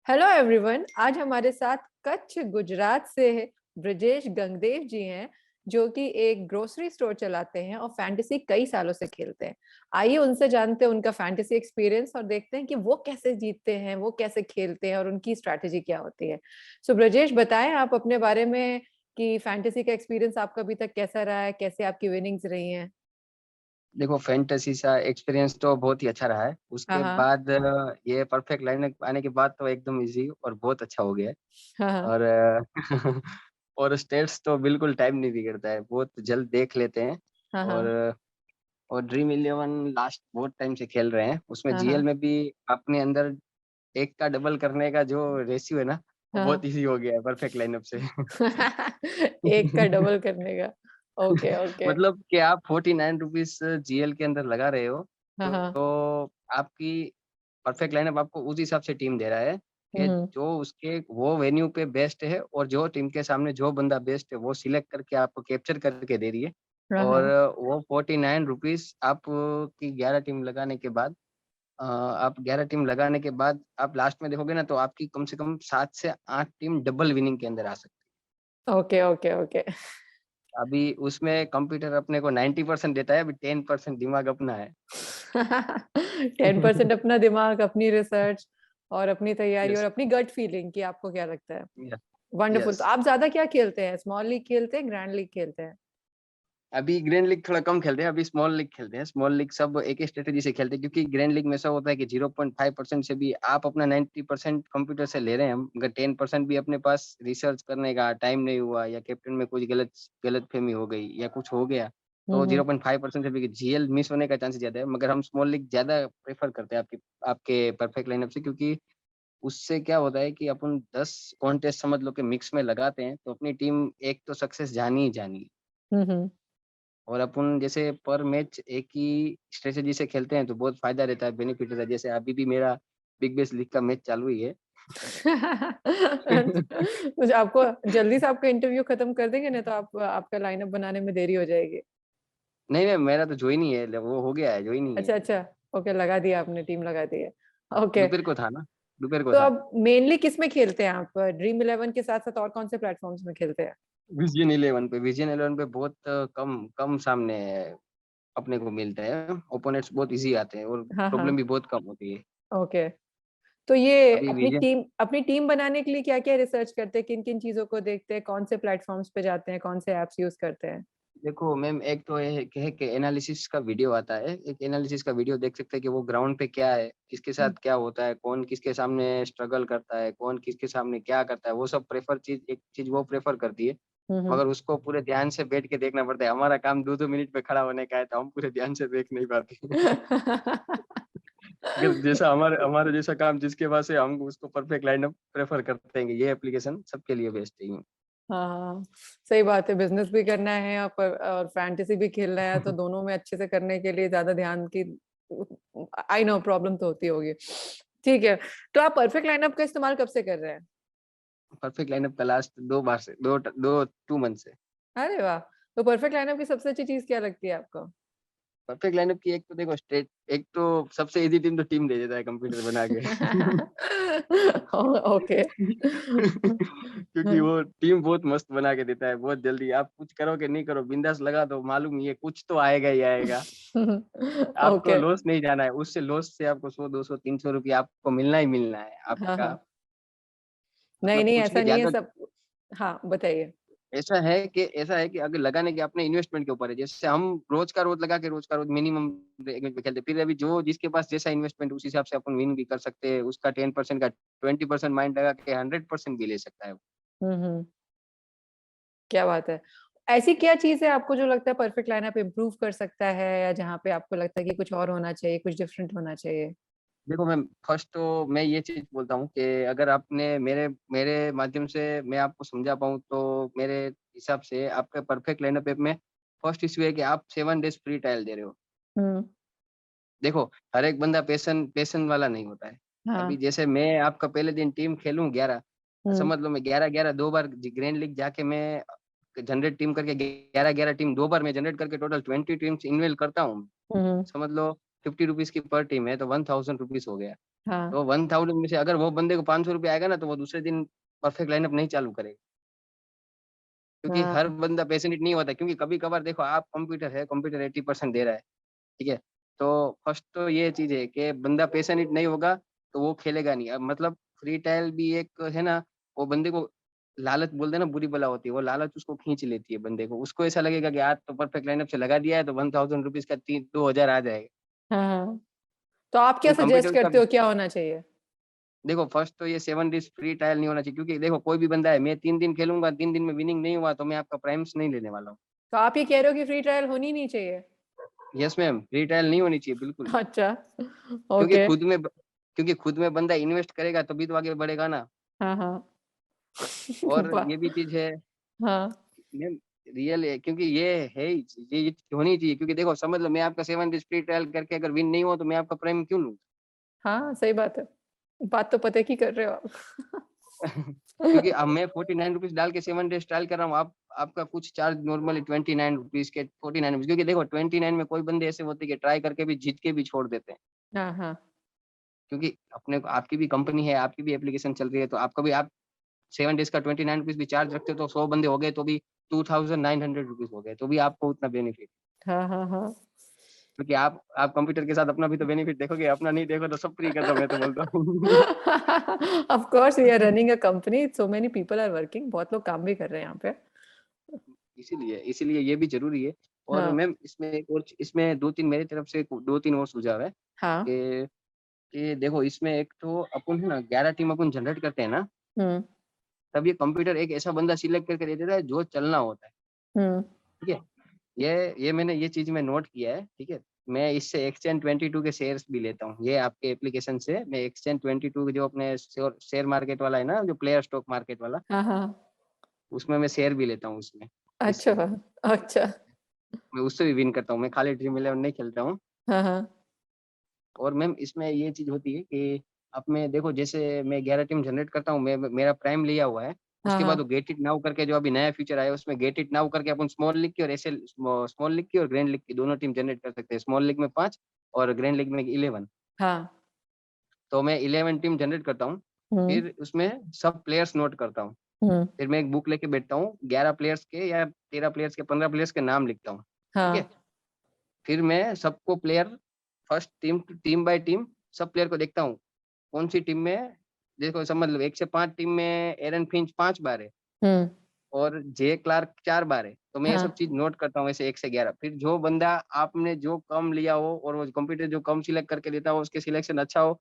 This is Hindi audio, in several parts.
Hello everyone. आज हमारे साथ कच्छ गुजरात से ब्रजेश गंगदेव जी हैं, जो कि एक ग्रोसरी स्टोर चलाते हैं और फैंटेसी कई सालों से खेलते हैं। आइए उनसे जानते हैं उनका फैंटेसी एक्सपीरियंस और देखते हैं कि वो कैसे जीतते हैं, वो कैसे खेलते हैं और उनकी स्ट्रैटेजी क्या होती है। सो ब्रजेश, बताएं आप अपने बारे में कि फैंटेसी का एक्सपीरियंस आपका अभी तक कैसा रहा है, कैसे आपकी विनिंग्स रही हैं। देखो फैंटेसी सा एक्सपीरियंस तो बहुत ही अच्छा रहा है। हाँ उसके हाँ। बाद ये परफेक्ट लाइनअप आने के बाद तो एकदम इजी और बहुत अच्छा हो गया है। हाँ हाँ। और और स्टेट्स तो बिल्कुल टाइम नहीं बिगड़ता है, बहुत जल्द देख लेते हैं। हाँ और हाँ। और ड्रीम इलेवन लास्ट बहुत टाइम से खेल रहे हैं, उसमें हाँ जीएल हाँ। में भी अपने अंदर एक का डबल करने का जो रेशियो है ना, वो बहुत हाँ इजी हो गया है परफेक्ट लाइनअप से। एक का डबल करने का। Okay okay. मतलब कि आप 49 रुपीज़ जीएल के अंदर लगा रहे हो, हाँ हाँ। तो आपकी परफेक्ट लाइनअप आपको उस हिसाब से टीम दे रहा है कि हम्म। जो उसके वो वेन्यू पे बेस्ट है और जो टीम के सामने जो बंदा बेस्ट है, वो सिलेक्ट करके आपको कैप्चर करके दे रही है। हाँ और हाँ। वो 49 रुपीज़ आप की 11 टीम लगाने के बाद आप 11 टीम लगाने के बाद आप लास्ट में देखोगे ना, तो आपकी कम से कम 7 से 8 टीम डबल विनिंग के अंदर आ सकती है। Okay okay okay. अभी उसमें कंप्यूटर अपने को 90% देता है, अभी 10% दिमाग अपना है। 10% अपना दिमाग, अपनी रिसर्च और अपनी तैयारी और यस, अपनी गट फीलिंग कि आपको क्या लगता है। Yes, wonderful. यस। तो आप ज्यादा क्या खेलते हैं? स्मॉल लीग खेलते हैं, ग्रैंड लीग खेलते हैं? अभी ग्रैंड लीग थोड़ा कम खेलते हैं, अभी स्मॉल लीग खेलते हैं। स्मॉल लीग सब एक ही स्ट्रैटेजी से खेलते हैं, क्योंकि ग्रैंड लीग में ऐसा होता है कि 0.5% से भी आप अपना 90% कंप्यूटर से ले रहे हैं हम, अगर 10% भी अपने पास रिसर्च करने का टाइम नहीं हुआ या कैप्टन में कुछ गलतफ़हमी हो गई या कुछ हो गया, तो हम्म। 0.5% से भी जीएल मिस होने का चांस ज़्यादा है। मगर हम स्मॉल लीग ज़्यादा प्रेफ़र करते हैं आपके आपके परफेक्ट लाइनअप से, क्योंकि उससे क्या होता है कि अपन 10 कॉन्टेस्ट समझ लो कि मिक्स में लगाते हैं, तो अपनी टीम एक तो सक्सेस जानी ही जानी है। हम्म। और अपन जैसे पर मैच एक ही स्ट्रैटेजी से खेलते हैं, तो बहुत फ़ायदा रहता है, बेनिफिट रहता है। जैसे अभी भी मेरा बिग बैश लीग का मैच चालू ही है। मुझे आपको जल्दी से आपका इंटरव्यू खत्म कर देंगे ना, तो आप आपका लाइनअप बनाने में देरी हो जाएगी। नहीं, नहीं, मेरा तो जॉइन ही है, ल वो हो गया है, जॉइन ही है। अच्छा अच्छा। ओके, लगा दिया आपने, टीम लगा दी है। ओके। दोपहर को था ना, दोपहर को तो था। अब मेनली किस में खेलते हैं आप? ड्रीम इलेवन के साथ साथ और कौन से प्लेटफॉर्म्स में खेलते हैं? विज़न 11 पे बहुत कम कम सामने अपने को मिलता है, ओपोनेंट्स बहुत ईज़ी आते हैं और हाँ हाँ। प्रॉब्लम भी बहुत कम होती है। ओके। तो ये अभी अपनी विज़न टीम अपनी टीम बनाने के लिए क्या क्या रिसर्च करते हैं, किन किन चीजों को देखते हैं, कौन से प्लेटफॉर्म्स पे जाते हैं, कौन से ऐप्स यूज करते हैं? देखो मैम, एक तो ये है कि एनालिसिस का वीडियो आता है। एक एनालिसिस का वीडियो देख सकते हैं कि वो ग्राउंड पे क्या है, किसके साथ हम्म क्या होता है, कौन किसके सामने स्ट्रगल करता है, कौन किसके सामने क्या करता है, वो सब एक चीज़ वो प्रेफ़र करती है। हम्म। मगर उसको पूरे ध्यान से बैठ के देखना पड़ता है। हमारा काम 2-2 मिनट पे खड़ा होने का है, तो हम पूरे ध्यान से देख नहीं पाते। अगर जैसा हमारे जैसा काम जिसके पास है, हम उसको परफेक्ट लाइनअप प्रेफ़र करते हैं कि ये एप्लीकेशन सबके लिए बेस्ट है। हाँ, सही बात है। बिजनेस भी करना है और फैंटेसी भी खेलना है, तो दोनों में अच्छे से करने के लिए ज्यादा ध्यान की आई नो प्रॉब्लम तो होती होगी। ठीक है। तो आप परफेक्ट लाइनअप का इस्तेमाल कब से कर रहे हैं? परफेक्ट लाइनअप का लास्ट 2 बार से 2 मंथ से। अरे वाह! तो परफेक्ट लाइनअप की सबसे अच्छी चीज क्या लगती है आपको? परफेक्ट लाइनअप की एक तो देखो स्ट्रेट एक तो सबसे ईज़ी टीम तो टीम दे देता है कंप्यूटर बना के। ओके। क्योंकि वो टीम बहुत मस्त बना के देता है, बहुत जल्दी आप कुछ करो कि नहीं करो, बिंदास लगा दो, मालूम ये कुछ तो आएगा ही आएगा। आपको ओके। लॉस नहीं जाना है, उससे लॉस से आपको 100, 200, 300 रुपए आपको मिलना ही मिलना है। हाँ आपका हाँ। नहीं मतलब नहीं, कुछ ऐसा भी नहीं है ज़्यादा सब। हाँ, बताइए। ऐसा है कि अगर लगाने के अपने इन्वेस्टमेंट के ऊपर है। जैसे हम रोज़ का रोज़ लगा के रोज़ का रोज़ मिनिमम रेंज पे खेलते हैं। फिर अभी जो जिसके पास जैसा इन्वेस्टमेंट उस हिसाब से अपन विन भी कर सकते हैं। उसका 10% का 20% माइंड लगा के 100% भी ले सकता है वो। हम्म। क्या बात है। ऐसी क्या चीज़ है आपको जो लगता है परफेक्ट लाइनअप इम्प्रूव कर सकता है, या जहाँ पे आपको लगता है कि कुछ और होना चाहिए, कुछ डिफरेंट होना चाहिए? देखो मैम, फर्स्ट तो मैं ये चीज़ बोलता हूँ कि अगर आपने मेरे मेरे माध्यम से मैं आपको समझा पाऊँ, तो मेरे हिसाब से आपका परफेक्ट लाइनअप ऐप में फर्स्ट इश्यू है कि आप 7 डेज़ फ्री ट्रायल दे रहे हो। हुँ, देखो, हर एक बंदा पैशन वाला नहीं होता है। हाँ, अभी जैसे मैं आपका पहले दिन टीम खेलूँ 11, हुँ, समझ लो मैं 11-11 2 बार ग्रैंड लीग जाके मैं जनरेट टीम करके 11-11 टीम 2 बार मैं जनरेट करके टोटल 20 टीम्स इन्वेल करता हूँ। हुँ, समझ लो ₹50 की पर टीम है, तो ₹1000 हो गया। हाँ तो 1000 में से अगर वो बंदे को 500 रुपये आएगा ना, तो वो दूसरे दिन परफेक्ट लाइनअप नहीं चालू करेगा, क्योंकि हर हाँ बंदा पैशनेट नहीं होता। क्योंकि कभी कभार देखो, आप कंप्यूटर है, कंप्यूटर 80% दे रहा है, ठीक है, तो फर्स्ट तो ये चीज है कि बंदा पैशनेट नहीं होगा तो वो खेलेगा नहीं। अब मतलब फ्री टाइल भी एक है ना, वो बंदे को लालच बोलते हैं ना, बुरी बला होती है, वो लालच उसको खींच लेती है बंदे को। उसको ऐसा लगेगा कि आज तो परफेक्ट लाइनअप से लगा दिया है तो 1000 रुपीज का 2000 आ जाएगा। हाँ हाँ। तो आप क्या तो सजेस्ट कंप्यूटर का करते हो, क्या होना चाहिए? देखो, फर्स्ट तो ये 7 डेज फ्री ट्रायल नहीं होना चाहिए, क्योंकि देखो कोई भी बंदा है, मैं 3 दिन खेलूंगा, 3 दिन में विनिंग नहीं हुआ तो मैं आपका प्राइम्स नहीं लेने वाला हूँ। तो आप ये कह रहे हो कि फ्री ट्रायल होनी नहीं चाहिए? यस मैम, फ्री ट्रायल नहीं होनी चाहिए बिल्कुल। अच्छा। क्योंकि ओके। खुद में बंदा इन्वेस्ट करेगा तभी तो आगे बढ़ेगा ना। हाँ हाँ। और वाह। ये भी चीज है हाँ मैम, रियल है, क्योंकि ये है ही, ये होनी चाहिए। क्योंकि देखो समझ लो, मैं आपका 7 डेज फ्री ट्रायल करके अगर विन नहीं हुआ तो मैं आपका प्राइम क्यों लूँ? हाँ, सही बात है। बात तो पते की कर रहे हो आप। क्योंकि अब मैं 49 रुपीज डाल के 7 डेज ट्रायल कर रहा हूँ, आप आपका कुछ चार्ज नॉर्मली 29 रुपीज के, 49 रुपीज। क्योंकि देखो 29 में कोई बंदे ऐसे होते हैं कि ट्राई करके भी जीत के भी छोड़ देते हैं। हाँ हाँ क्योंकि अपने को, आपकी भी कंपनी है, आपकी भी एप्लीकेशन चल रही है, तो आपका भी, आप 7 डेज का 29 रुपीज भी चार्ज रखते हो तो 100 बंदे हो गए तो भी 2900 रुपीज हो गए, तो भी आपको उतना बेनिफिट। हाँ हाँ हाँ। क्योंकि आप कंप्यूटर के साथ अपना भी तो बेनिफिट देखोगे, अपना नहीं देखो तो सब फ्री कर दो, मैं तो बोलता हूँ। Of course, we are running a company. So many people are working. बहुत लोग काम भी कर रहे हैं यहाँ पे। इसीलिए इसीलिए ये भी जरूरी है। और हाँ मैम इसमें एक और, इसमें 2-3 मेरी तरफ से 2-3 और सुझाव है हाँ। कि देखो, इसमें एक तो अपन है ना, 11 टीम अपन जनरेट करते हैं ना, हम्म तब ये कंप्यूटर एक ऐसा बंदा सिलेक्ट करके दे देता है जो चलना होता है, हम्म। ठीक है। ये मैंने ये चीज में नोट किया है, ठीक है। मैं इससे एक्सचेंज 22 के शेयर्स भी लेता हूँ, ये आपके एप्लीकेशन से मैं एक्सचेंज 22 जो अपने शेयर मार्केट वाला है ना, जो प्लेयर स्टॉक मार्केट वाला, हाँ हाँ। उसमें मैं शेयर भी लेता हूँ उसमें। अच्छा। इससे अच्छा। मैं उससे भी विन करता हूँ, मैं खाली ड्रीम 11 नहीं खेलता हूँ। हाँ हाँ और मैम इसमें ये चीज होती है कि अब मैं देखो, जैसे मैं 11 टीम जनरेट करता हूँ, मैं मेरा प्राइम लिया हुआ है। हाँ उसके बाद हाँ वो गेट इट नाउ करके जो अभी नया फीचर आया, उसमें गेट इट नाउ करके अपन स्मॉल लीग की और ऐसे स्मॉल लीग की और ग्रैंड लीग की दोनों टीम जनरेट कर सकते हैं। स्मॉल लीग में 5 और ग्रैंड लीग में 11। हाँ। तो मैं 11 टीम जनरेट करता हूँ, हम्म फिर उसमें सब प्लेयर्स नोट करता हूँ। हम्म। फिर मैं एक बुक लेके बैठता हूँ, 11 प्लेयर्स के या 13 प्लेयर्स के, 15 प्लेयर्स के नाम लिखता हूँ, ठीक है। हाँ फिर मैं सबको player, first team, team by team, सब प्लेयर को देखता हूँ कौन सी टीम में। देखो समझ लो, 1 से 5 टीम में एरन फिंच 5 बार है हम्म। और जे क्लार्क 4 बार है। तो मैं ये सब हाँ चीज नोट करता हूँ ऐसे 1 से 11। फिर जो बंदा आपने जो कम लिया हो और वो कंप्यूटर जो कम सिलेक्ट करके देता हो, उसके सिलेक्शन अच्छा हो,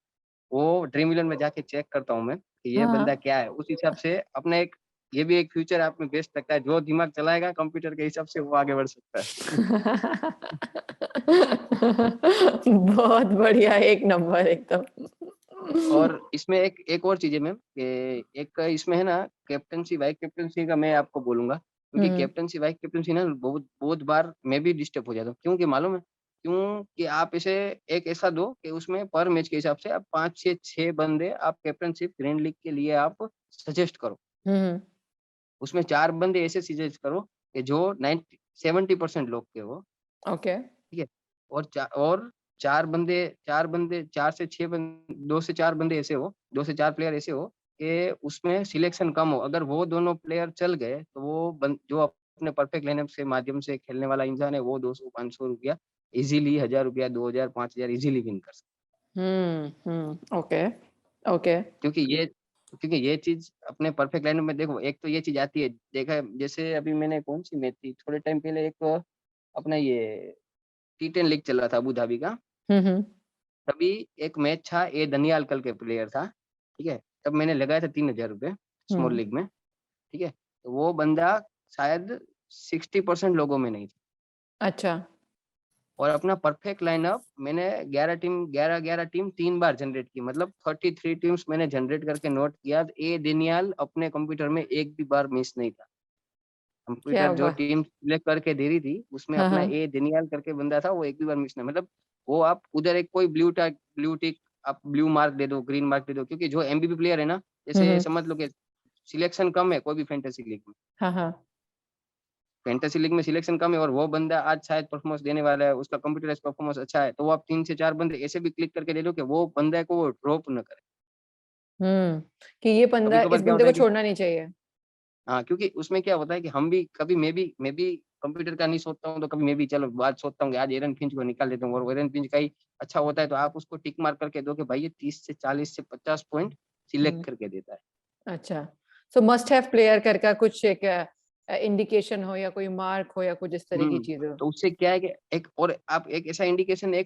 वो ड्रीम इलेवन में जाके चेक करता हूँ मैं कि ये हाँ। बंदा क्या है। उस हिसाब से अपना एक, ये भी एक फ्यूचर आप में बेस्ट लगता है, जो दिमाग चलाएगा कंप्यूटर के हिसाब से वो आगे बढ़ सकता है। बहुत बढ़िया, एक नंबर एकदम। और इसमें एक और चीज है मैम, एक इसमें है ना, कैप्टनसी वाइस कैप्टनसी का मैं आपको बोलूंगा। क्योंकि हम्म कैप्टनसी वाइस कैप्टनसी ना, बहुत बहुत बार मैं भी डिस्टर्ब हो जाता हूँ। क्योंकि मालूम है क्यों? कि आप इसे एक ऐसा दो कि उसमें पर मैच के हिसाब से आप 5 से 6 बंदे आप कैप्टनशिप ग्रैंड लीग के लिए आप सजेस्ट करो। हम्म। उसमें 4 बंदे ऐसे सजेस्ट करो कि जो 70% लोग के हो, ओके। ठीक है। और 2 से 4 बंदे ऐसे हो, 2 से 4 प्लेयर ऐसे हो कि उसमें सिलेक्शन कम हो। अगर वो दोनों प्लेयर चल गए तो जो अपने परफेक्ट लाइनअप से माध्यम से खेलने वाला इंसान है, वो 200-500 रुपया इजीली, 1000 रुपया, 2000, 5000 इजीली विन कर सकता ओके ओके। है। क्योंकि ये चीज अपने परफेक्ट लाइनअप में देखो, एक तो ये चीज आती है, देखा है, जैसे अभी मैंने कौन सी मैच थी थोड़े टाइम पहले, एक अपना ये T10 लीग चल रहा था अबू धाबी का। हम्म। तभी एक मैच था, ए दनियाल कल के प्लेयर था, ठीक है। तब मैंने लगाया था 3000 रुपये स्मॉल हम्म। लीग में, ठीक है। तो वो बंदा शायद 60% लोगों में नहीं था। अच्छा। और अपना परफेक्ट लाइनअप मैंने 11 टीम 3 बार जनरेट की, मतलब 33 टीम्स मैंने जनरेट करके नोट किया। ए दनियाल अपने कंप्यूटर में एक भी बार मिस नहीं था। क्या कंप्यूटर जो हुआ? टीम सिलेक्ट करके दे रही थी उसमें हाँ अपना हाँ। ए दनियाल करके बंदा था, वो एक भी बार मिस नहीं। मतलब वो आप उधर एक कोई ब्लू टिक, आप ब्लू मार्क दे दो, ग्रीन मार्क दे दो। क्योंकि जो एमबीपी प्लेयर है ना, जैसे हम्म। समझ लो कि सिलेक्शन कम है कोई भी फैंटेसी लीग में, हाँ हाँ। फैंटेसी लीग में सिलेक्शन कम है और वो बंदा आज शायद परफॉर्मेंस देने वाला है, उसका कंप्यूटराइज्ड परफॉर्मेंस अच्छा है, तो वो आप 3 से 4 बंदे ऐसे भी क्लिक करके दे दो कि वो बंदे को वो ड्रॉप ना करे। कि ये बंदा कभी-कभार इस क्या बंदे होता को है कि छोड़ना नहीं चाहिए। हाँ, क्योंकि उसमें क्या होता है कि हम भी कभी मैं भी कंप्यूटर का नहीं सोचता हूँ, तो कभी मैं भी चलो आज सोचता हूँ कि आज एरन फिंच को निकाल देता हूँ और एरन फिंच का ही अच्छा होता है, तो आप उसको टिक मार्क करके दो कि भाई ये 30 से 40 से 50 पॉइंट सिलेक्ट हुँ, करके देता है। अच्छा। सो मस्ट हैव प्लेयर का कुछ एक इंडिकेशन हो या कोई मार्क हो या कुछ इस तरह की हुँ, चीज़ हो? तो उससे क्या है कि एक और आप एक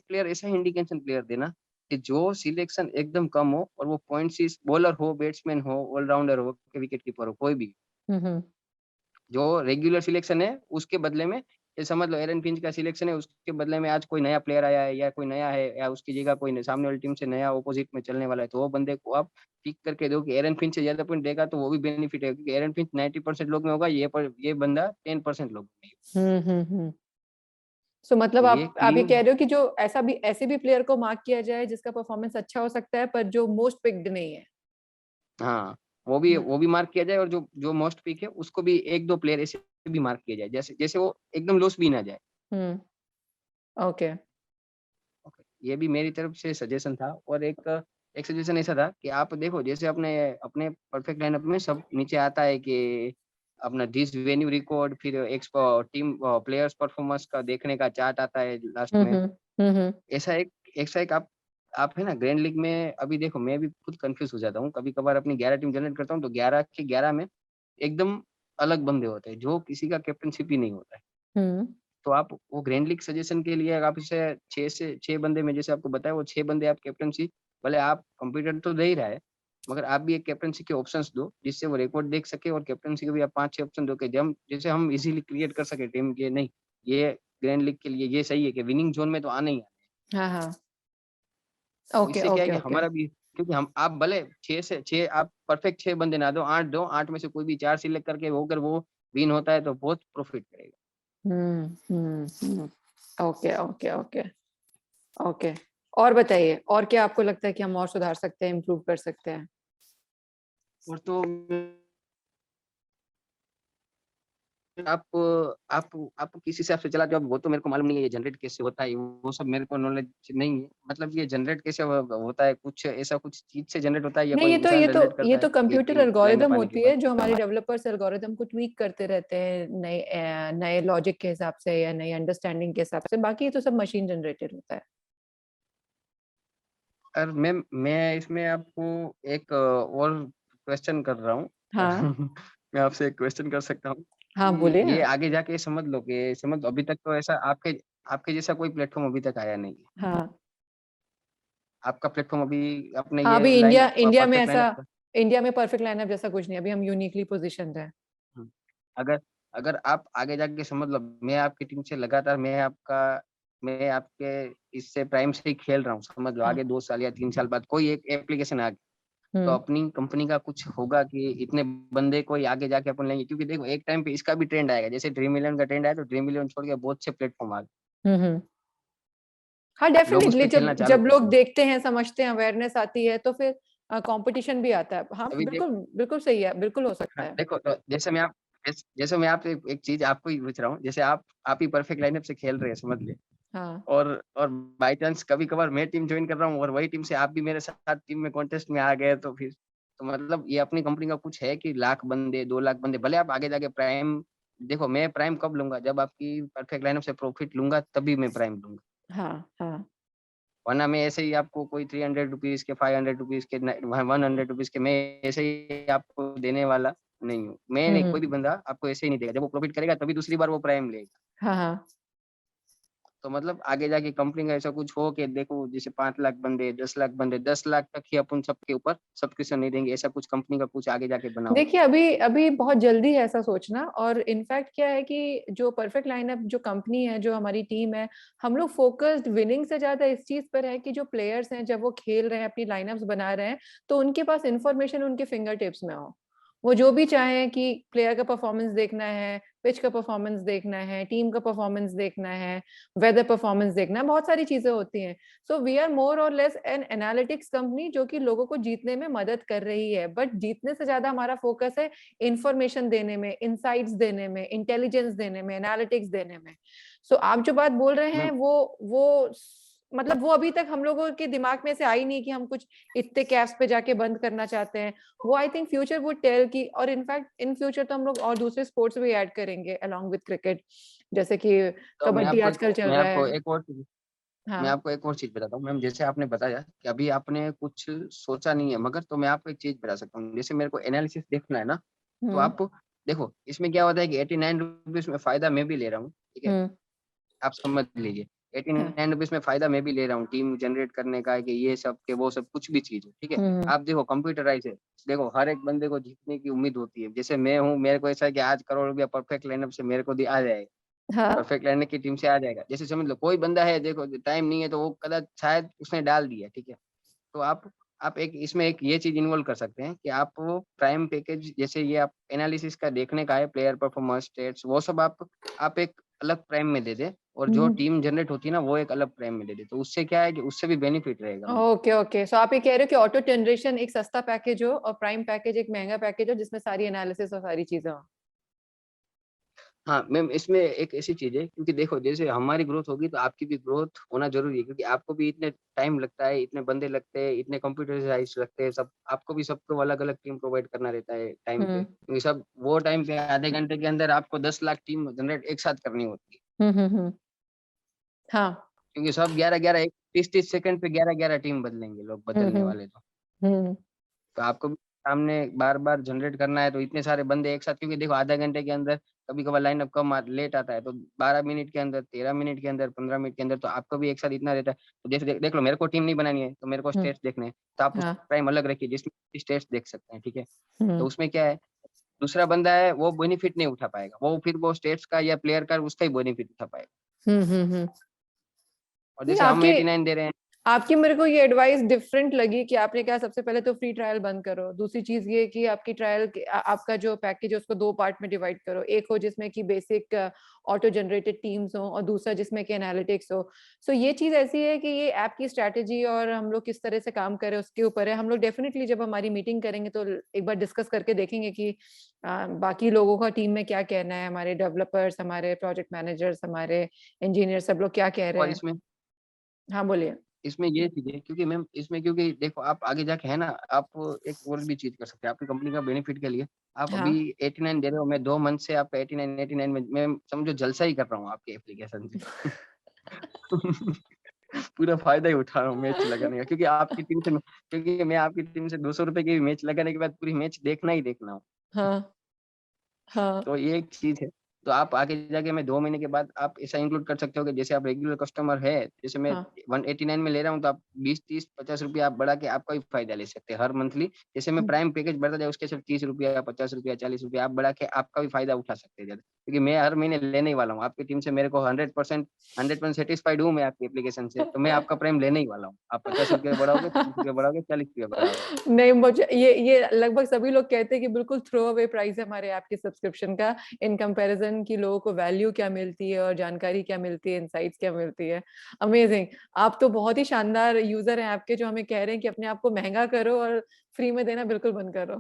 प्लेयर ऐसा इंडिकेशन प्लेयर देना कि जो सिलेक्शन एकदम कम हो और वो पॉइंट्स बॉलर हो, बैट्समैन हो, ऑलराउंडर हो, विकेट कीपर हो, कोई भी। हुँ, हुँ। जो रेगुलर सिलेक्शन है, उसके बदले में ये समझ लो एरन फिंच का सिलेक्शन है, उसके बदले में आज कोई नया प्लेयर आया है या कोई नया है या उसकी जगह कोई न सामने वाली टीम से नया अपोजिट में चलने वाला है, तो वो बंदे को आप पिक करके दो कि एरन फिंच से ज़्यादा पॉइंट देगा तो वो भी बेनिफिट है क्योंकि एरन फिंच 90% लोग में होगा, ये बंदा 10% लोग में है। हुँ, हुँ, हुँ। सो मतलब तो ये आप ये क्लीन कह रहे हो कि जो ऐसे भी प्लेयर को मार्क किया जाए जिसका परफॉर्मेंस अच्छा हो सकता है पर जो मोस्ट पिक्ड नहीं है। हाँ, हुँ, वो भी मार्क किया जाए और जो जो मोस्ट पिक है उसको भी 1-2 प्लेयर ऐसे भी मार्क किया जाए, जैसे जैसे वो एकदम लॉस भी ना जाए। हुँ, ओके। ओके, ये भी मेरी तरफ से सजेशन था और एक सजेशन ऐसा था कि आप देखो जैसे अपने अपने परफेक्ट लाइनअप में सब नीचे आता है कि अपना दिस वेन्यू रिकॉर्ड फिर टीम प्लेयर्स परफॉर्मेंस का देखने का चार्ट आता है लास्ट हुँ, में। हुँ। हुँ, हुँ। ऐसा एक ऐसा एक आप है ना ग्रैंड लीग में अभी देखो मैं भी खुद कन्फ्यूज़ हो जाता हूँ। कभी-कभार अपनी 11 टीम जनरेट करता हूँ तो 11 के 11 में एकदम अलग बंदे होते हैं, जो किसी का कैप्टनशिप ही नहीं होता है। हुँ, तो आप वो ग्रैंड लीग सजेशन के लिए आप इसे 6 से 6 बंदे में जैसे आपको बताया वो 6 बंदे आप कैप्टनसी भले आप कंप्यूटर तो दे ही रहा है, मगर आप भी एक कैप्टनसी के ऑप्शंस दो, जिससे वो रिकॉर्ड देख सके और कैप्टनसी के भी आप 5-6 ऑप्शन दो कि जम जैसे हम इज़िली क्रिएट कर सके टीम के नहीं, ये ग्रैंड लीग के लिए ये सही है कि विनिंग ज़ोन में तो आना ही आना है। हाँ, हाँ। तो ओके, इससे क्या है ओके, कि ओके। हमारा भी क्योंकि हम आप भले 6 से 6 आप परफेक्ट 6 बंदे ना दो, 8 में से कोई भी 4 सिलेक्ट करके वो अगर वो विन होता है तो बहुत प्रॉफिट करेगा। हुँ, हुँ, हुँ। Okay, okay, okay, okay. और बताइए, और क्या आपको लगता है कि हम और सुधार सकते हैं, इम्प्रूव कर सकते हैं? और तो आप आप आप किस हिसाब से चलाते हो अब वो तो मेरे को मालूम नहीं है ये जनरेट कैसे होता है, वो सब मेरे को नॉलेज नहीं है। मतलब ये जनरेट कैसे होता है, कुछ ऐसा कुछ चीज़ से जनरेट होता है या नहीं, कोई इंसान जनरेट ये करता तो है एक कंप्यूटर टीम लाइनअप एल्गोरिदम आने के होती बाद? है, जो हमारे डेवलपर्स एल्गोरिदम को ट्वीक करते रहते हैं, नए लॉजिक के हिसाब से या नई अंडरस्टैंडिंग के हिसाब से, बाकी ये तो सब मशीन जनरेटेड होता है। और मैं इसमें आपको एक और क्वेश्चन कर रहा हूँ। हाँ, मैं आपसे एक क्वेश्चन कर सकता हूँ हाँ, कि बोलिए ये ना। आगे जाके समझ लो अभी तक तो ऐसा आपके आपके जैसा कोई प्लेटफ़ॉर्म अभी तक आया नहीं है। हाँ। आपका प्लेटफ़ॉर्म अभी अपने हाँ, ये अभी लाइनअप परफेक्ट लाइनअप का इंडिया में परफेक्ट लाइनअप जैसा कुछ नहीं, अभी हम यूनिकली पोज़िशन्ड हैं। हुँ। अगर अगर आप आगे जाके समझ लो मैं आपकी टीम से लगातार मैं आपके इससे प्राइम से ही खेल रहा हूँ, समझ लो हाँ। आगे 2 साल या 3 साल बाद कोई एक एप्लीकेशन आ गई, तो हुँ, अपनी कंपनी का कुछ होगा कि इतने बंदे कोई आगे जाके अपन लेंगे क्योंकि देखो एक टाइम पे इसका भी ट्रेंड आएगा, जैसे ड्रीम इलेवन का ट्रेंड आया तो ड्रीम इलेवन छोड़ के बहुत से प्लेटफ़ॉर्म आ गए, हुँ, हुँ। हाँ, लोग उस डेफ़िनिटली पे खेलना चालू जब कर लोग देंगे। देखते हैं, समझते हैं, अवेयरनेस आती है, तो फिर कॉम्पिटिशन भी आता है। हाँ, अभी बिल्कुल, बिल्कुल सही है, बिल्कुल हो सकता हाँ, है। देखो तो जैसे मैं आपसे एक चीज़ आपको ही पूछ रहा हूँ, जैसे आप ही परफेक्ट लाइनअप से खेल रहे हैं समझ लिए हाँ। और बाय चांस कभी-कभार मैं टीम जॉइन कर रहा हूँ और वही टीम से आप भी मेरे साथ टीम में कॉन्टेस्ट में आ गए तो फिर तो मतलब ये अपनी कंपनी का कुछ है कि लाख बंदे, 2 लाख बंदे भले आप आगे जाके प्राइम देखो मैं प्राइम कब लूँगा जब आपकी परफेक्ट लाइनअप से प्रॉफिट लूँगा तभी मैं प्राइम लूँगा। हाँ, हाँ। वरना मैं ऐसे ही आपको कोई ₹300 के ₹500 के न ₹100 के मैं ऐसे ही आपको देने वाला नहीं हूँ। मैं हुँ, नहीं कोई हुँ। भी बंदा आपको ऐसे ही नहीं देगा। जब वो प्रॉफिट करेगा तभी दूसरी बार वो प्राइम लेगा। हाँ, हाँ। तो मतलब आगे जाके कंपनी का ऐसा कुछ हो कि देखो जैसे 5 लाख बंदे, 10 लाख बंदे, 10 लाख तक ही अपन सबके ऊपर सब्सक्रिप्शन नहीं देंगे। ऐसा कुछ कंपनी का कुछ आगे जाके बना हो। देखिए, अभी अभी बहुत जल्दी है ऐसा सोचना, और इनफैक्ट क्या है कि जो परफेक्ट लाइनअप जो कंपनी है, जो हमारी टीम है, हम लोग फ़ोकस्ड विनिंग से ज़्यादा इस चीज़ पर है कि जो प्लेयर्स हैं, जब वो खेल रहे हैं, अपनी लाइनअप्स बना रहे हैं, तो उनके पास इन्फॉर्मेशन उनके फिंगर टिप्स में हो। वो जो भी चाहें कि प्लेयर का परफॉर्मेंस देखना है, पिच का परफॉर्मेंस देखना है, टीम का परफॉर्मेंस देखना है, वेदर परफॉर्मेंस देखना है, बहुत सारी चीजें होती हैं। सो वी आर मोर और लेस एन एनालिटिक्स कंपनी जो कि लोगों को जीतने में मदद कर रही है, बट जीतने से ज्यादा हमारा फोकस है इंफॉर्मेशन देने में, इंसाइट्स देने में, इंटेलिजेंस देने में, एनालिटिक्स देने में। सो आप जो बात बोल रहे हैं मैम वो मतलब वो अभी तक हम लोगों के दिमाग में से आई नहीं कि हम कुछ इतने कैप्स पे जाके बंद करना चाहते हैं। वो I think future would tell की, और इनफैक्ट इन फ्यूचर तो हम लोग और दूसरे स्पोर्ट्स भी ऐड करेंगे अलोंग विद क्रिकेट, जैसे कि तो कबड्डी आजकल चल मैं रहा आपको है। एक और चीज मैं हाँ। आपको एक और चीज बताता हूँ मैम। जैसे आपने बताया कि अभी आपने कुछ सोचा नहीं है, मगर तो मैं आपको एक चीज बता सकता हूँ। जैसे मेरे को एनालिसिस देखना है ना, तो हम्म। आप देखो इसमें क्या होता है कि 89 रुपीज में फायदा मैं भी ले रहा हूँ, ठीक है, हम्म। आप समझ लीजिए। एटी हाँ। नाइन रुपीज में फायदा मैं भी ले रहा हूँ, टीम जनरेट करने का है कि ये सब के वो सब कुछ भी चीज है, ठीक है। हम्म। आप देखो कंप्यूटराइज है, देखो हर एक बंदे को जीतने की उम्मीद होती है। जैसे मैं हूँ, मेरे को ऐसा है कि आज करोड़ रुपया परफेक्ट लाइनअप से मेरे को आ जाएगा, हाँ। परफेक्ट लाइनअप की टीम से आ जाएगा। जैसे समझ लो कोई बंदा है, देखो टाइम नहीं है तो वो कदाच शायद उसने डाल दिया, ठीक है। तो आप एक इसमें एक ये चीज इन्वॉल्व कर सकते हैं कि आप वो प्राइम पैकेज, जैसे ये आप एनालिसिस का देखने का है, प्लेयर परफॉर्मेंस स्टेट्स वो सब आप एक अलग प्राइम में दे दे, और जो हम्म। टीम जनरेट होती है ना वो एक अलग प्राइम में दे दे। तो उससे क्या है कि उससे भी बेनिफिट रहेगा मैम। ओके ओके, सो आप ये कह रहे हो कि ऑटो जनरेशन एक सस्ता पैकेज हो और प्राइम पैकेज एक महंगा पैकेज हो जिसमें सारी एनालिसिस और सारी चीजें हो। हाँ मैम, इसमें एक ऐसी चीज है, क्योंकि देखो जैसे हमारी ग्रोथ होगी तो आपकी भी ग्रोथ होना जरूरी है, क्योंकि आपको भी इतने टाइम लगता है, इतने बंदे लगते हैं, इतने कंप्यूटराइज लगते हैं सब, आपको भी सबको अलग अलग टीम प्रोवाइड करना रहता है टाइम पे, हम्म। क्योंकि सब वो टाइम पे आधे घंटे के अंदर आपको 10 लाख टीम जनरेट एक साथ करनी होती है। हम्म। हाँ। क्योंकि सब 11-11 30-30 सेकंड पे 11-11 टीम बदलेंगे लोग, बदलने हम्म। वाले हम्म। तो आपको भी सामने बार बार जनरेट करना है, तो इतने सारे बंदे एक साथ, क्योंकि देखो आधा घंटे के अंदर कभी कभार लाइनअप कम लेट आता है, तो 12 मिनट के अंदर, 13 मिनट के अंदर, 15 मिनट के अंदर, तो आपको भी एक साथ इतना रहता है। तो जैसे देख लो, मेरे को टीम नहीं बनानी है तो मेरे को हम्म। स्टेट्स देखने हैं, तो आप हाँ। उसका प्राइम अलग रखिए जिसमें स्टेट्स देख सकते हैं, ठीक है। तो हम्म। उसमें क्या है, दूसरा बंदा है वो बेनिफिट नहीं उठा पाएगा, वो फिर वो स्टेट्स का या प्लेयर का उसका ही बेनिफिट उठा पाएगा। हम्म। और नहीं, जैसे हम आपकी 89 दे रहे हैं। आपकी मेरे को ये एडवाइस डिफरेंट लगी कि आपने कहा सबसे पहले तो फ्री ट्रायल बंद करो, दूसरी चीज ये कि आपकी ट्रायल आपका जो पैकेज है उसको दो पार्ट में डिवाइड करो, एक हो जिसमें कि बेसिक ऑटो जनरेटेड टीम्स हो और दूसरा जिसमें कि एनालिटिक्स हो। सो ये चीज ऐसी है कि ये ऐप की स्ट्रैटेजी और हम लोग किस तरह से काम करें उसके ऊपर है। हम लोग डेफिनेटली जब हमारी मीटिंग करेंगे तो एक बार डिस्कस करके देखेंगे कि बाकी लोगों का टीम में क्या कहना है, हमारे डेवलपर्स, हमारे प्रोजेक्ट मैनेजर्स, हमारे इंजीनियर, सब लोग क्या कह रहे और हैं। हाँ बोलिए। इसमें ये चीज है, क्योंकि मैम इसमें, क्योंकि देखो आप आगे जाके है ना, आप एक और भी चीज कर सकते हैं आपकी कंपनी का बेनिफिट के लिए। आप अभी हाँ। 89 दे रहे हो, मैं 2 मंथ से आपका 89 में मैं समझो जलसा ही कर रहा हूँ आपके एप्लीकेशन से। पूरा फायदा ही उठा रहा हूँ मैच लगाने का, क्योंकि मैं आपकी टीम से 200 रुपए की मैच लगाने के बाद पूरी मैच देखना ही देखना हूँ। हाँ। हाँ। तो ये एक चीज है। तो आप आगे जाके मैं 2 महीने के बाद आप ऐसा इंक्लूड कर सकते हो कि जैसे आप रेगुलर कस्टमर है, जैसे मैं हाँ। 189 में ले रहा हूँ, तो आप 20-30-50 रुपया आप बढ़ा के आपका भी फायदा ले सकते हैं हर मंथली। जैसे मैं प्राइम पैकेज बढ़ता जाए उसके सिर्फ 30 रुपया, 50 रुपया, 40 रुपया आप बढ़ा के आपका भी फायदा उठा सकते हैं ज्यादा, क्योंकि मैं हर महीने लेने ही वाला हूँ आपकी टीम से। मेरे को 100% सेटिस्फाइड हूँ मैं आपकी एप्लीकेशन से, तो मैं आपका प्राइम लेने ही वाला हूँ। आप 50 रुपया बढ़ाओगे, 30 रुपया बढ़ाओगे, 40 रुपया बढ़ाओगे। नहीं, मुझे ये लगभग सभी लोग कहते हैं कि बिल्कुल थ्रो अवे प्राइस है हमारे ऐप की सब्सक्रिप्शन का, इन कंपैरिजन की लोगों को वैल्यू क्या मिलती है और जानकारी क्या मिलती है, इनसाइट्स क्या मिलती है। अमेजिंग। आप तो बहुत ही शानदार यूजर हैं ऐप के, जो हमें कह रहे हैं कि अपने आप को महंगा करो और फ्री में देना बिल्कुल बंद करो।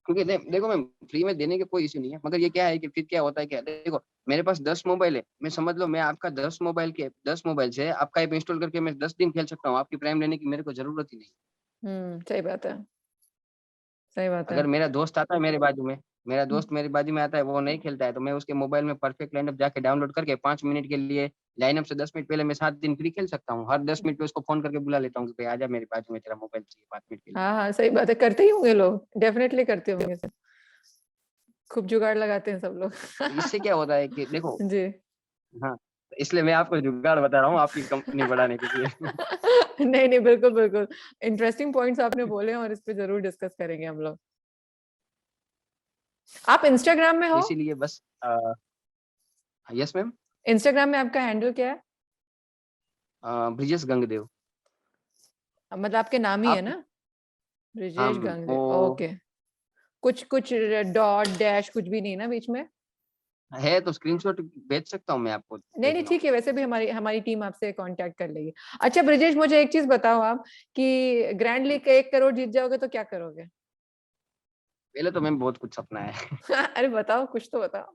क्योंकि देखो मैम, फ्री में देने का कोई इश्यू नहीं है, मगर ये क्या है कि फिर क्या होता है, क्या देखो मेरे पास 10 मोबाइल है, मैं समझ लो मैं आपका 10 मोबाइल से आपका ऐप इंस्टॉल करके मैं 10 दिन खेल सकता हूँ, आपकी प्राइम लेने की मेरे को जरूरत ही नहीं। सही बात है। सही बात है। अगर मेरा दोस्त मेरे बाजू में आता है, वो नहीं खेलता है, तो मैं उसके मोबाइल में परफेक्ट लाइनअप जाके डाउनलोड करके 5 मिनट के लिए, लाइनअप से 10 मिनट पहले मैं 7 दिन फ्री खेल सकता हूँ। हर 10 मिनट पे उसको फोन करके बुला लेता हूँ कि भाई आजा मेरे बाजू में, तेरा मोबाइल चाहिए 5 मिनट के लिए। हाँ हाँ, सही बात है, करते ही होंगे लोग, डेफिनेटली करते होंगे सब, खूब जुगाड़ लगाते हैं सब लोग। तो इससे क्या होता है कि देखो, जी। हाँ, तो इसलिए मैं आपको जुगाड़ बता रहा हूँ आपकी कंपनी बढ़ाने के लिए। नहीं नहीं, बिल्कुल बिल्कुल, इंटरेस्टिंग पॉइंट्स आपने बोले हैं और इस पे जरूर डिस्कस करेंगे हम लोग। आप इंस्टाग्राम में हो? इसीलिए बस यस मैम। इंस्टाग्राम में आपका हैंडल क्या है? ब्रिजेश गंगदेव। मतलब आपके नाम ही है आप ना? हाँ ब्रिजेश मैम, वो गंगदेव, ओके। कुछ कुछ डॉट डैश कुछ भी नहीं ना बीच में? है तो स्क्रीनशॉट भेज सकता हूँ मैं आपको, नहीं देख नहीं लो। ठीक है, वैसे भी हमारी हमारी टीम आपसे कांटेक्ट कर लेगी। अच्छा ब्रिजेश, मुझे एक चीज बताओ आप कि ग्रैंड लीग का 1 करोड़ जीत जाओगे तो क्या करोगे? पहले तो मैम बहुत कुछ सपना है। अरे बताओ, कुछ तो बताओ।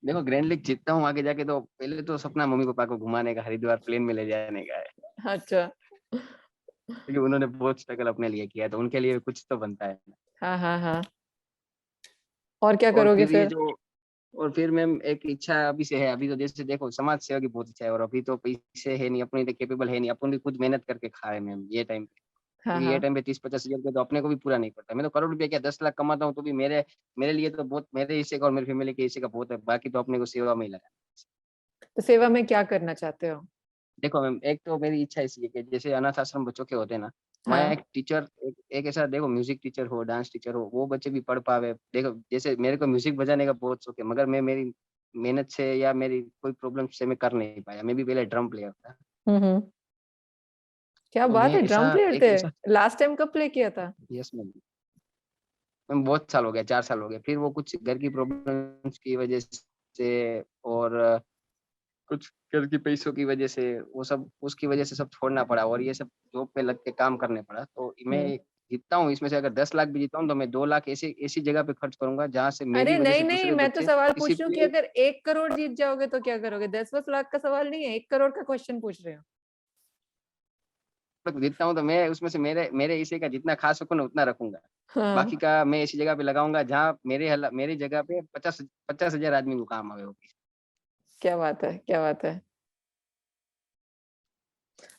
देखो ग्रैंड लीग जीतता हूँ आगे जाके, तो पहले तो सपना मम्मी पापा को घुमाने का, हरिद्वार प्लेन में ले जाने का है, अच्छा। क्योंकि उन्होंने बहुत स्ट्रगल अपने लिए किया है, तो उनके लिए कुछ तो बनता है। हाँ हाँ हाँ। और क्या और करोगे फिर ये फिर? जो और फिर मैम एक इच्छा अभी से है, अभी तो जैसे देखो समाज सेवा की बहुत इच्छा है, और अभी तो पैसे है नहीं, अपने तो केपेबल है नहीं, अपन भी खुद मेहनत करके खा रहे हैं मैम ये टाइम पे। हाँ क्योंकि ये हाँ। टाइम पे 30-50 हजार रुपये तो अपने को भी पूरा नहीं पड़ता। मैं तो करोड़ रुपया क्या 10 लाख कमाता हूँ तो भी मेरे मेरे लिए तो बहुत, मेरे हिस्से का और मेरी फैमिली के हिस्से का बहुत है, बाकी तो अपने को सेवा में ही लगा। तो सेवा में क्या करना चाहते हो? देखो मैम, एक तो मेरी इच्छा ऐसी है कि जैसे अनाथ आश्रम बच्चों के होते हैं ना, वहाँ हाँ। एक टीचर, एक ऐसा देखो म्यूजिक टीचर हो, डांस टीचर हो, वो बच्चे भी पढ़ पावे। देखो जैसे मेरे को म्यूजिक बजाने का बहुत शौक है, मगर मैं मेरी मेहनत से या मेरी कोई प्रॉब्लम से मैं कर नहीं पाया। मैं भी पहले ड्रम प्लेयर था, हम्म। क्या तो बात मैं है, ऐसा ड्रम प्लेयर एक थे? ऐसा लास्ट टाइम कब प्ले किया था? Yes ma'am. मैम बहुत साल हो गया, 4 साल हो गए। फिर वो कुछ घर की प्रॉब्लम्स की वजह से, और कुछ घर के पैसों की वजह से, वो सब उसकी वजह से सब छोड़ना पड़ा, और ये सब जॉब पे लग के काम करने पड़ा। तो मैं हम्म। जीतता हूँ इसमें से, अगर 10 लाख भी जीता हूँ तो मैं 2 लाख ऐसी ऐसी जगह पे खर्च करूंगा जहाँ से मेरी अरे वजह नहीं से नहीं, दूसरे मैं तो बच्चे सवाल किसी पूछ रही हूँ कि प्ले अगर 1 करोड़ जीत जाओगे तो क्या करोगे? 10-10 लाख का सवाल नहीं है, 1 करोड़ का क्वेश्चन पूछ रहे हो। तक जीतता हूँ तो मैं उसमें से मेरे मेरे हिस्से का जितना खा सकूँ ना उतना रखूंगा। बाकी हाँ। का मैं ऐसी जगह पे लगाऊंगा जहाँ मेरी जगह पे 50,000 आदमी को काम आवे होगी। क्या बात है, क्या बात है।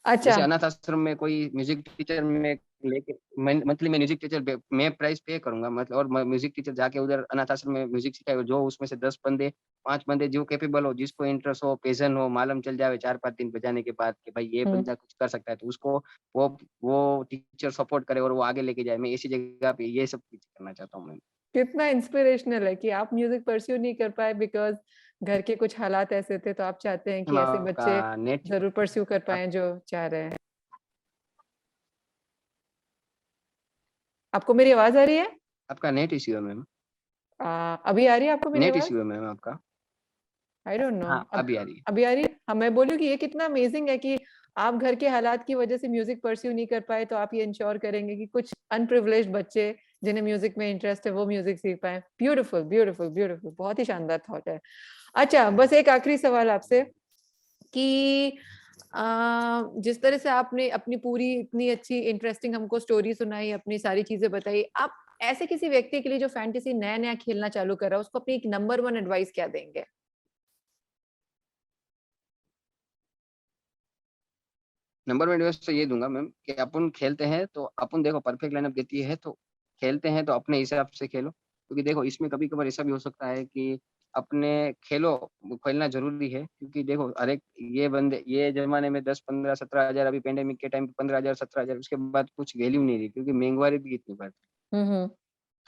अच्छा। जैसे अनाथ आश्रम में कोई म्यूजिक टीचर में लेके, मंथली में म्यूजिक टीचर मैं प्राइस पे करूंगा, मतलब, और म्यूजिक टीचर जाके उधर अनाथ आश्रम में म्यूजिक सिखाए, जो उसमें से 10 बंदे, 5 बंदे जो कैपेबल हो, जिसको इंटरेस्ट हो, पैशन हो, मालूम चल जावे 4-5 दिन बजाने के बाद कि भाई ये हम्म। बंदा कुछ कर सकता है, तो उसको वो वो टीचर सपोर्ट करे और वो आगे लेके जाए। मैं इसी जगह पे ये सब चीज करना चाहता हूँ मैं। कितना इंस्पिरेशनल है कि आप म्यूजिक परस्यू नहीं कर पाए बिकॉज घर के कुछ हालात ऐसे थे, तो आप चाहते हैं कि मैम ऐसे आपका बच्चे नेट जरूर परस्यू कर आप, पाए जो चाह रहे हैं। आपको मेरी आवाज आ रही है? आपका नेट इश्यू है मैम। अभी आ रही है आपको मेरी नेट आवाज? इश्यू है मैम आपका। I don't know. हाँ अब अभी आ रही है। अभी आ रही है? हाँ, मैं बोलूँ कि ये कितना अमेजिंग है कि आप घर के हालात की वजह से म्यूजिक परस्यू नहीं कर पाए, तो आप ये इंश्योर करेंगे कि कुछ अनप्रिविलेज्ड बच्चे जिन्हें म्यूजिक में इंटरेस्ट है वो म्यूजिक सीख पाए। ब्यूटीफुल ब्यूटीफुल ब्यूटीफुल, बहुत ही शानदार थॉट है। अच्छा, बस एक आखिरी सवाल आपसे कि जिस तरह से आपने अपनी पूरी इतनी अच्छी इंटरेस्टिंग हमको स्टोरी सुनाई, अपनी सारी चीजें बताई, आप ऐसे किसी व्यक्ति के लिए जो फैंटेसी नया नया खेलना चालू कर रहा है, उसको अपनी एक नंबर 1 एडवाइस क्या देंगे? नंबर वन एडवाइस तो ये दूंगा मैम कि अपन खेलते हैं तो अपन देखो परफेक्ट लाइनअप देती है, तो खेलते हैं तो अपने हिसाब से खेलो, क्योंकि देखो इसमें कभी कभार ऐसा भी हो सकता है कि अपने खेलो, खेलना जरूरी है, क्योंकि देखो हर एक ये बंदे ये जमाने में 10-15-17 हजार, अभी पेंडेमिक के टाइम पे 15,000-17,000, उसके बाद कुछ वैल्यू नहीं रही, क्योंकि महंगाई भी इतनी बढ़। हम्म।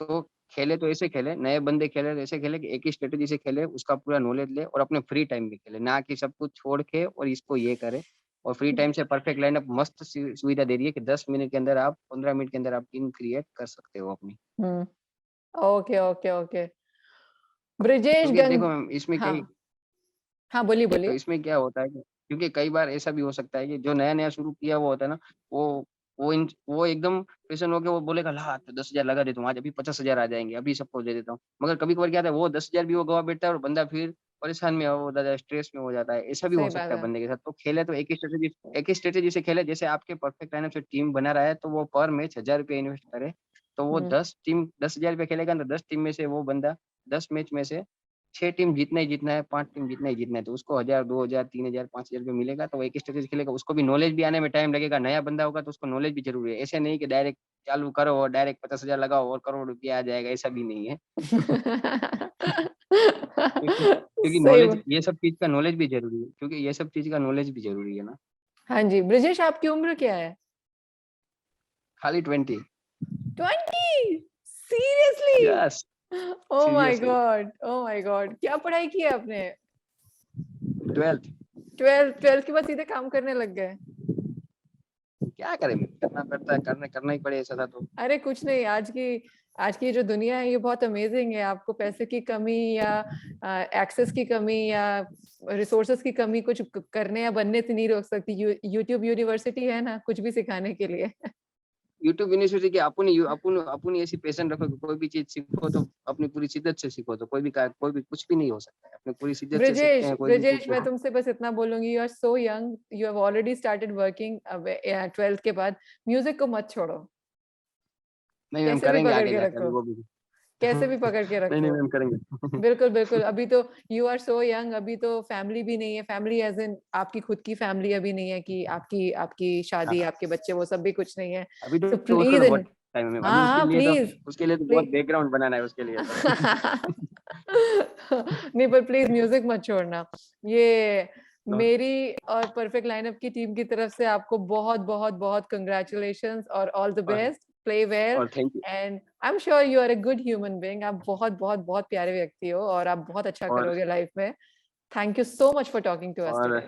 तो खेले तो ऐसे खेले, नए बंदे खेले तो ऐसे खेले कि एक ही स्ट्रेटेजी से खेले, उसका पूरा नॉलेज ले और अपने फ्री टाइम में खेले, ना कि सब कुछ छोड़ के और इसको ये करे। और फ्री टाइम से परफेक्ट लाइनअप मस्त सुविधा दे रही है कि 10 मिनट के अंदर आप, 15 मिनट के अंदर आप टीम क्रिएट कर सकते हो अपनी। हम्म। Okay okay okay. ब्रिजेश क्योंकि गंग। देखो मैम इसमें हाँ कई, हाँ, बोलिए तो बोलिए। इसमें क्या होता है कि क्योंकि कई बार ऐसा भी हो सकता है कि जो नया नया शुरू किया हुआ होता है ना, वो वो एकदम पेशन होके वो बोलेगा ला तो 10,000 लगा देता हूँ आज, अभी 50,000 आ जाएंगे, अभी सबको दे देता हूँ। मगर कभी कभार क्या होता है, वो 10,000 भी वो गवा बैठता है और बंदा फिर परेशान में हो जाता है, स्ट्रेस में हो जाता है। ऐसा भी हो सही बात सकता है है। बंदे के साथ। तो खेले तो एक ही स्ट्रेटेजी से खेले, जैसे आपके परफेक्ट लाइनअप से टीम बना रहा है तो वो पर मैच 1,000 रुपये इन्वेस्ट करे, तो वो हम्म। 10 हजार रुपये खेलेगा ना, 10 टीम में से वो बंदा 10 मैच में से 6 टीम जीतना ही जीतना है, 5 टीम जीतना ही जीतना है, तो उसको 1,000, 2,000, 3,000, 5,000 रुपये मिलेगा। तो वो एक स्ट्रेटेजी खेलेगा, उसको भी नॉलेज भी आने में टाइम लगेगा, नया बंदा होगा तो उसको नॉलेज भी जरूरी है। ऐसे नहीं कि डायरेक्ट चालू करो और डायरेक्ट 50,000 लगाओ और करोड़ रुपया आ जाएगा, ऐसा भी नहीं है। क्योंकि क्योंकि सही नॉलेज, बात। ये सब चीज का नॉलेज भी जरूरी है, क्योंकि ये सब चीज का नॉलेज भी जरूरी है ना। हाँ जी, ब्रिजेश आपकी उम्र क्या है? खाली 20। 20? Seriously? Yes. Oh my seriously. God, oh my God, क्या पढ़ाई की है आपने? 12th। 12th के बाद सीधे काम करने लग गए? क्या करें, करना पड़ता है, करना करना ही पड़े, ऐसा था तो। अरे कुछ नहीं, आज की जो दुनिया है ये बहुत अमेजिंग है। आपको पैसे की कमी या एक्सेस की कमी या रिसोर्सेज की कमी कुछ करने या बनने से नहीं रोक सकती। यूट्यूब यूनिवर्सिटी है ना कुछ भी सिखाने के लिए। यूट्यूब यूनिवर्सिटी की अपनी ऐसी पैशन रखो कि कोई भी चीज सीखो तो अपनी पूरी शिद्दत से सीखो, तो कोई भी कुछ भी नहीं हो सकता है, अपनी पूरी शिद्दत से सीखते ब्रजेश हैं कोई भी चीज ब्रजेश मैं को। तुमसे बस इतना बोलूंगी, you are so young, you have already started working. 12th के बाद म्यूजिक को मत छोड़ो, नहीं मैम, कैसे भी करेंगे पकड़ आगे के जाके अभी रखो, वो भी। कैसे भी पकड़ के नहीं नहीं रखो। मैम, करेंगे। बिल्कुल बिल्कुल, अभी तो यू आर सो यंग, अभी तो फैमिली भी नहीं है, फैमिली एज इन आपकी खुद की फैमिली अभी नहीं है कि आपकी आपकी शादी, हाँ, आपके बच्चे, वो सब भी कुछ नहीं है। अभी तो तो उसको प्लीज तो बहुत इन, टाइम है मैम, अभी हाँ हाँ प्लीज उसके लिए तो बहुत प्लीज। बैकग्राउंड बनाना है उसके लिए तो। नहीं पर प्लीज म्यूजिक मत छोड़ना। ये तो मेरी और परफेक्ट लाइनअप की टीम की तरफ से आपको बहुत बहुत बहुत कंग्रेचुलेशंस और ऑल द और बेस्ट, प्ले वेल। और thank you. And I am sure you are a good human being, आप बहुत बहुत बहुत प्यारे व्यक्ति हो और आप बहुत अच्छा और करोगे लाइफ में। Thank you so much for talking to us और टुडे।